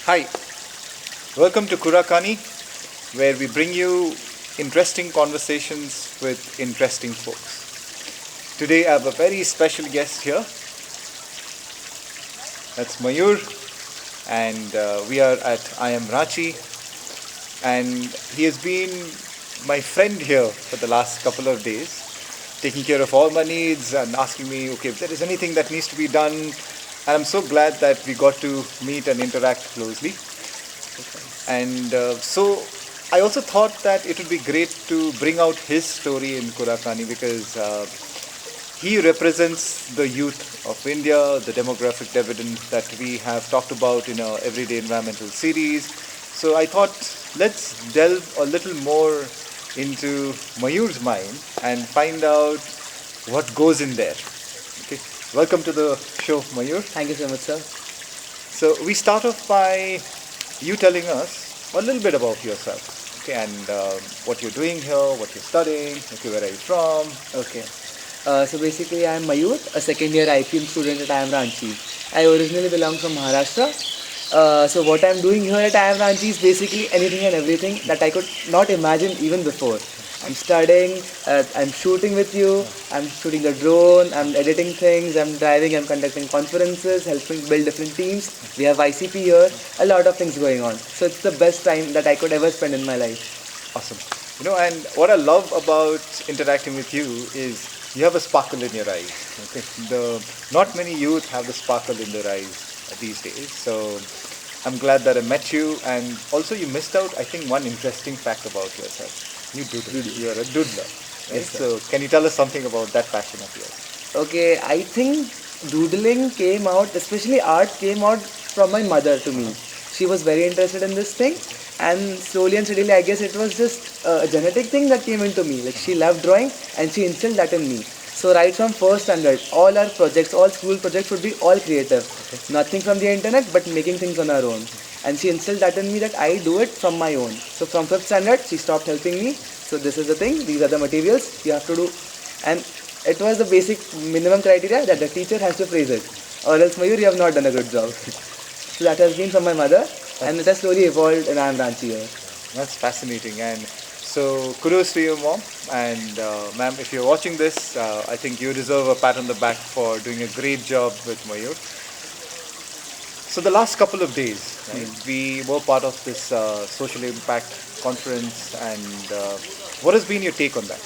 Hi, welcome to Kura, where we bring you interesting conversations with interesting folks. Today I have a very special guest here. That's Mayur, and we are at IIM Ranchi, and he has been my friend here for the last couple of days, taking care of all my needs and asking me, okay, if there is anything that needs to be done. And I'm so glad that we got to meet and interact closely. And so I also thought that it would be great to bring out his story in Kurakani because he represents the youth of India, the demographic dividend that we have talked about in our everyday environmental series. So I thought let's delve a little more into Mayur's mind and find out what goes in there. Okay. Welcome to the show, Mayur. Thank you so much, sir. So we start off by you telling us a little bit about yourself, okay, and what you're doing here, what you're studying, okay, where are you from? Okay. So basically, I am Mayur, a second year IPM student at IIM Ranchi. I originally belong from Maharashtra. So what I'm doing here at IIM Ranchi is basically anything and everything that I could not imagine even before. I'm studying, I'm shooting with you, I'm shooting the drone, I'm editing things, I'm driving, I'm conducting conferences, helping build different teams. We have ICP here, a lot of things going on. So it's the best time that I could ever spend in my life. Awesome. You know, and what I love about interacting with you is you have a sparkle in your eyes. Okay, not many youth have the sparkle in their eyes these days. So I'm glad that I met you, and also you missed out, I think, one interesting fact about yourself. You doodle. You're a doodler. Right? Yes, So can you tell us something about that passion of yours? Okay, I think doodling came out, especially art came out from my mother to me. She was very interested in this thing, and slowly and steadily, I guess it was just a genetic thing that came into me. Like she loved drawing, and she instilled that in me. So right from first standard, all our projects, all school projects would be all creative. Nothing from the internet, but making things on our own. And she instilled that in me that I do it from my own. So from fifth standard, she stopped helping me. So this is the thing, these are the materials you have to do. And it was the basic minimum criteria that the teacher has to praise it. Or else, Mayur, you have not done a good job. So that has been from my mother, and it has slowly evolved in IIM Ranchi here. That's fascinating. And so kudos to your mom. And ma'am, if you're watching this, I think you deserve a pat on the back for doing a great job with Mayur. So the last couple of days, right, we were part of this social impact conference, and what has been your take on that?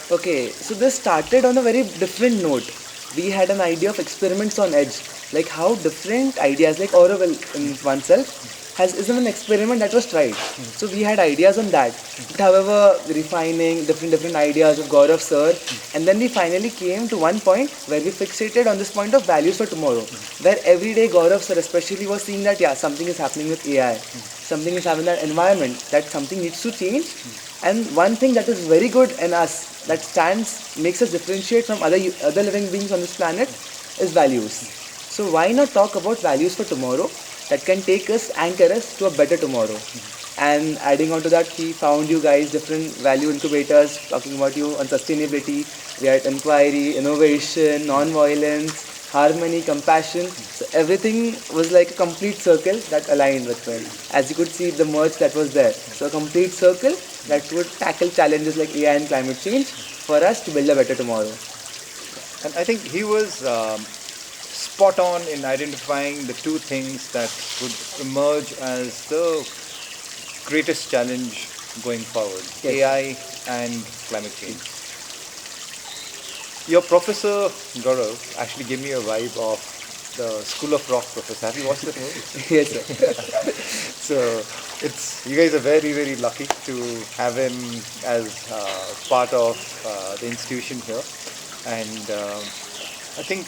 Okay, so this started on a very different note. We had an idea of experiments on edge, like how different ideas, like Orwell in oneself, is an experiment that was tried. So we had ideas on that. But however, refining different ideas of Gaurav sir, and then we finally came to one point where we fixated on this point of values for tomorrow, where every day Gaurav sir especially was seeing that something is happening with AI, something is happening in that environment, that something needs to change. And one thing that is very good in us, that makes us differentiate from other living beings on this planet, is values. So why not talk about values for tomorrow that can anchor us to a better tomorrow? And adding on to that, he found you guys different value incubators talking about you on sustainability. We had inquiry, innovation, non-violence, harmony, compassion. So everything was like a complete circle that aligned with well. As you could see, the merge that was there. So a complete circle that would tackle challenges like AI and climate change for us to build a better tomorrow. And I think he was spot on in identifying the two things that would emerge as the greatest challenge going forward, Yes. AI and climate change. Your professor Gaurav actually gave me a vibe of the School of Rock professor. Have you watched that movie? Yes, sir. So you guys are very lucky to have him as part of the institution here, and I think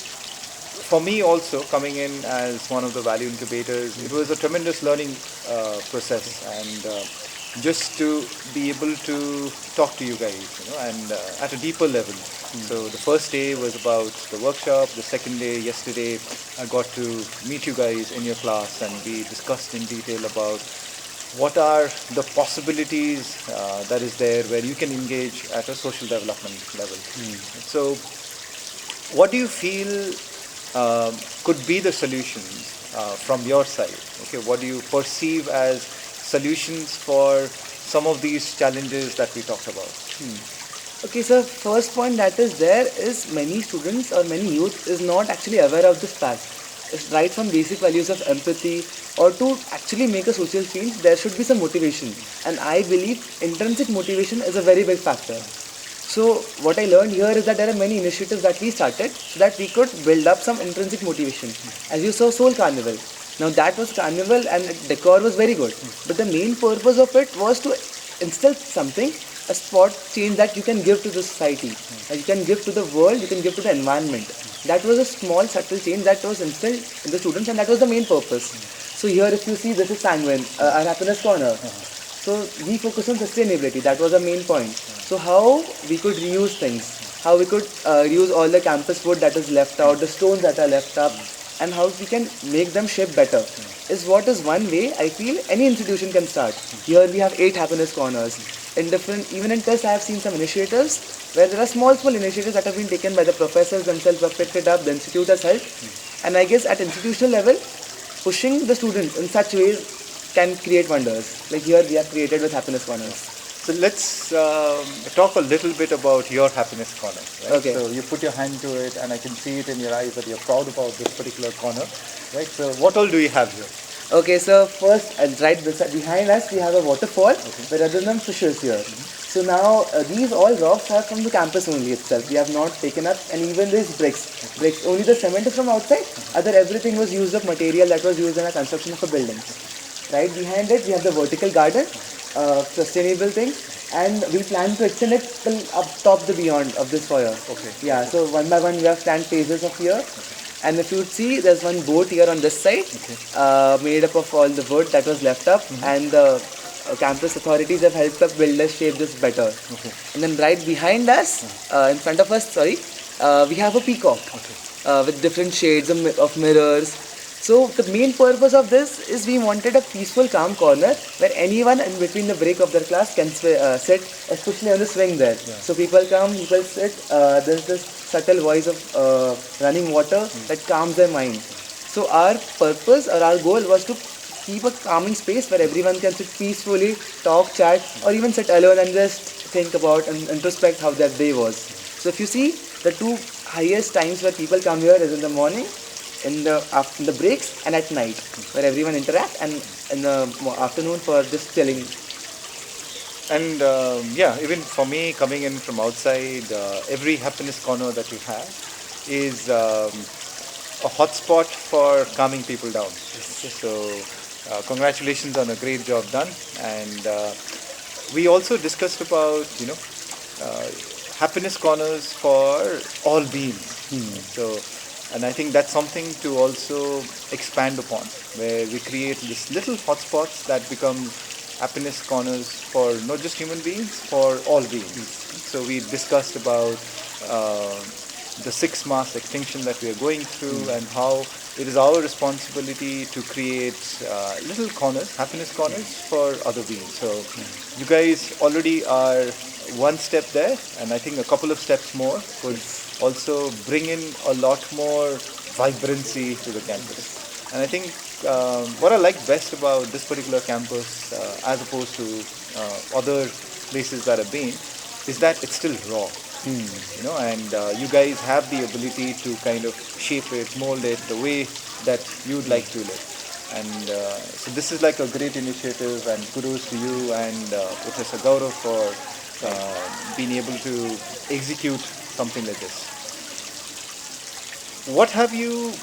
for me also coming in as one of the value incubators, it was a tremendous learning process, and just to be able to talk to you guys, and at a deeper level. So the first day was about the workshop. The second day, yesterday, I got to meet you guys in your class, and we discussed in detail about what are the possibilities that is there where you can engage at a social development level. So what do you feel could be the solutions from your side. Okay, what do you perceive as solutions for some of these challenges that we talked about? Okay, so first point that is there is many students or many youth is not actually aware of this fact. It's right from basic values of empathy or to actually make a social change, there should be some motivation. And I believe intrinsic motivation is a very big factor. So what I learned here is that there are many initiatives that we started so that we could build up some intrinsic motivation. As you saw, Soul Carnival. Now that was carnival and decor was very good. But the main purpose of it was to instill something, a spot change that you can give to the society, that you can give to the world, you can give to the environment. That was a small subtle change that was instilled in the students and that was the main purpose. So here if you see this is Sanguine, our happiness corner. So we focus on sustainability, that was our main point. So how we could reuse things, how we could reuse all the campus wood that is left out, the stones that are left up, and how we can make them shape better is what is one way I feel any institution can start. Here we have 8 happiness corners. In different, even in tests I have seen some initiatives where there are small initiatives that have been taken by the professors themselves who have picked it up, the institute has helped. And I guess at institutional level, pushing the students in such ways can create wonders. Like here we have created with happiness corners. So let's talk a little bit about your happiness corner. Right? Okay. So you put your hand to it, and I can see it in your eyes that you're proud about this particular corner. Right. So what all do you have here? Okay, so first, right behind us, we have a waterfall where other than fishes here. So now these all rocks are from the campus only itself. We have not taken up, and even these bricks. Only the cement is from outside. Other everything was used of material that was used in the construction of a building. Right behind it, we have the vertical garden, sustainable thing, and we plan to extend it till up top the beyond of this foyer. Okay. Yeah. So one by one, we have planned phases of here. And if you see, there's one boat here on this side, made up of all the wood that was left up, and the campus authorities have helped us build us shape this better. Okay. And then right behind us, in front of us, we have a peacock with different shades of mirrors. So the main purpose of this is we wanted a peaceful, calm corner where anyone in between the break of their class can sit, especially on the swing there. Yeah. So people come, people sit. There's this subtle voice of running water that calms their mind. So our purpose or our goal was to keep a calming space where everyone can sit peacefully, talk, chat, or even sit alone and just think about and introspect how their day was. So if you see, the 2 highest times where people come here is in the morning, in the breaks, and at night, where everyone interacts, and in the afternoon for just chilling. And even for me, coming in from outside, every happiness corner that you have is a hotspot for calming people down. So congratulations on a great job done. And we also discussed about happiness corners for all beings. So. And I think that's something to also expand upon, where we create these little hotspots that become happiness corners for not just human beings, for all beings. So we discussed about the 6 mass extinction that we are going through and how it is our responsibility to create little corners, happiness corners for other beings. So you guys already are one step there, and I think a couple of steps more would also bring in a lot more vibrancy to the campus. And I think what I like best about this particular campus as opposed to other places that I've been is that it's still raw. And you guys have the ability to kind of shape it, mold it the way that you'd like to live. And so this is like a great initiative, and kudos to you and Professor Gaurav for being able to execute something like this. What have you,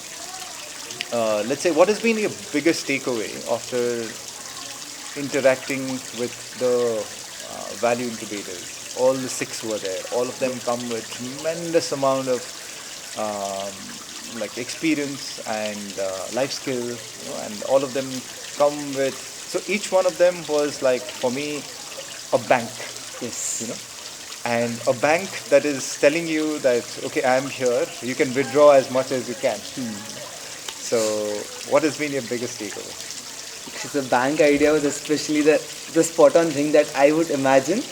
what has been your biggest takeaway after interacting with the value incubators? All the 6 were there. All of them come with tremendous amount of experience and life skill, and all of them come with. So each one of them was like, for me, a bank. Yes. And a bank that is telling you that, okay, I'm here, you can withdraw as much as you can. So what has been your biggest takeaway? The bank idea was especially the spot on thing that I would imagine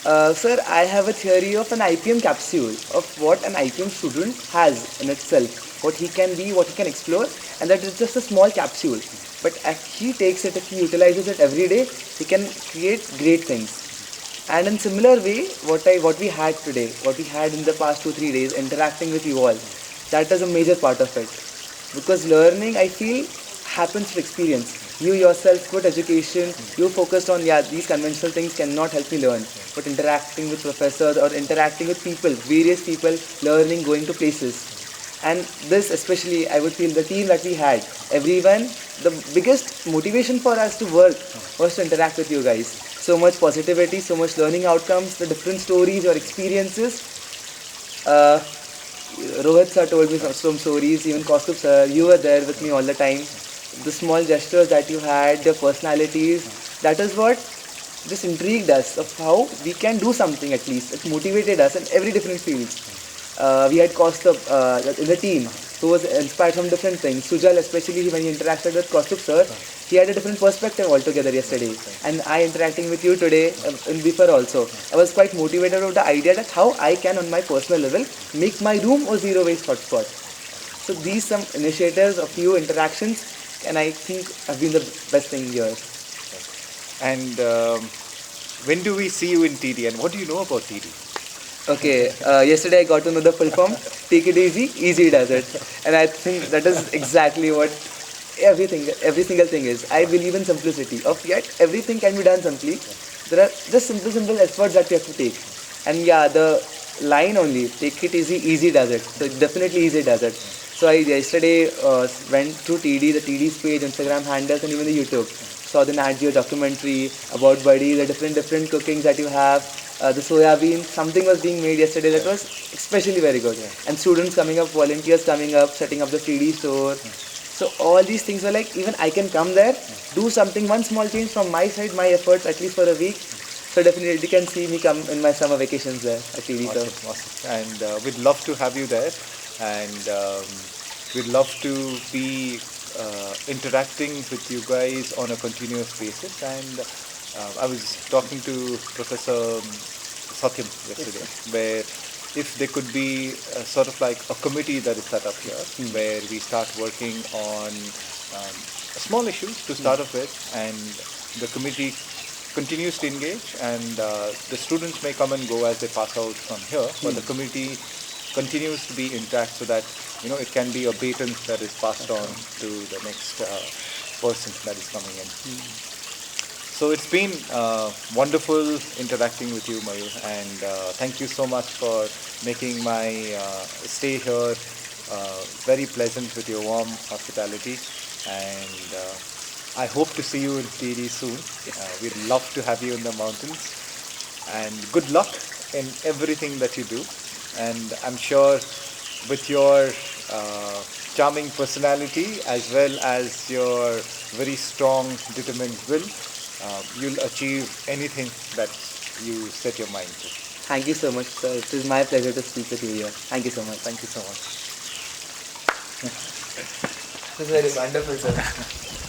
Sir, I have a theory of an IPM capsule, of what an IPM student has in itself, what he can be, what he can explore, and that is just a small capsule. But if he takes it, if he utilizes it every day, he can create great things. And in similar way, what we had today, what we had in the past 2 3 days, interacting with you all, that is a major part of it. Because learning, I feel, happens through experience. You yourself, good education, you focused on, yeah, these conventional things cannot help me learn. But interacting with professors or interacting with people, various people, learning, going to places. And this especially, I would feel the team that we had, everyone, the biggest motivation for us to work was to interact with you guys. So much positivity, so much learning outcomes, the different stories, your experiences. Uh, Rohit sir told me some stories, even Kaustup sir, you were there with me all the time. The small gestures that you had, your personalities, that is what just intrigued us of how we can do something at least. It motivated us in every different fields. We had Kaustup in the team who was inspired from different things. Sujal, especially when he interacted with Kaustup sir, he had a different perspective altogether yesterday. And I interacting with you today in before also. I was quite motivated with the idea that how I can on my personal level make my room a zero waste hotspot. So these some initiatives, a few interactions, and I think have been the best thing here. And when do we see you in Tieedi, and what do you know about Tieedi? Okay, yesterday I got to know the full form. Take it easy, easy does it. And I think that is exactly what every single thing is. I believe in simplicity. Of yet everything can be done simply. There are just simple efforts that you have to take. And yeah, the line only, take it easy, easy does it. So definitely easy does it. So I yesterday went through Tieedi, the Tieedi's page, Instagram handles, and even the YouTube. Saw the Nat Geo documentary about Buddy, the different cookings that you have. The soya bean, something was being made yesterday that was especially very good. And students coming up, volunteers coming up, setting up the Tieedi store. So all these things were like, even I can come there, do something, one small change from my side, my efforts, at least for a week. So definitely you can see me come in my summer vacations there at Tieedi. Awesome, awesome. And we'd love to have you there, and we'd love to be interacting with you guys on a continuous basis. And I was talking to Professor Satyam yesterday, where if there could be sort of like a committee that is set up here, where we start working on small issues to start off with, and the committee continues to engage, and the students may come and go as they pass out from here, but the committee continues to be intact, so that it can be a baton that is passed on to the next person that is coming in. So it's been wonderful interacting with you, Mayur, and thank you so much for making my stay here very pleasant with your warm hospitality. And I hope to see you in Tieedi soon. We'd love to have you in the mountains. And good luck in everything that you do. And I'm sure with your charming personality as well as your very strong, determined will, you'll achieve anything that you set your mind to. Thank you so much, sir. It is my pleasure to speak with you here. Thank you so much. Thank you so much. It was very wonderful, sir.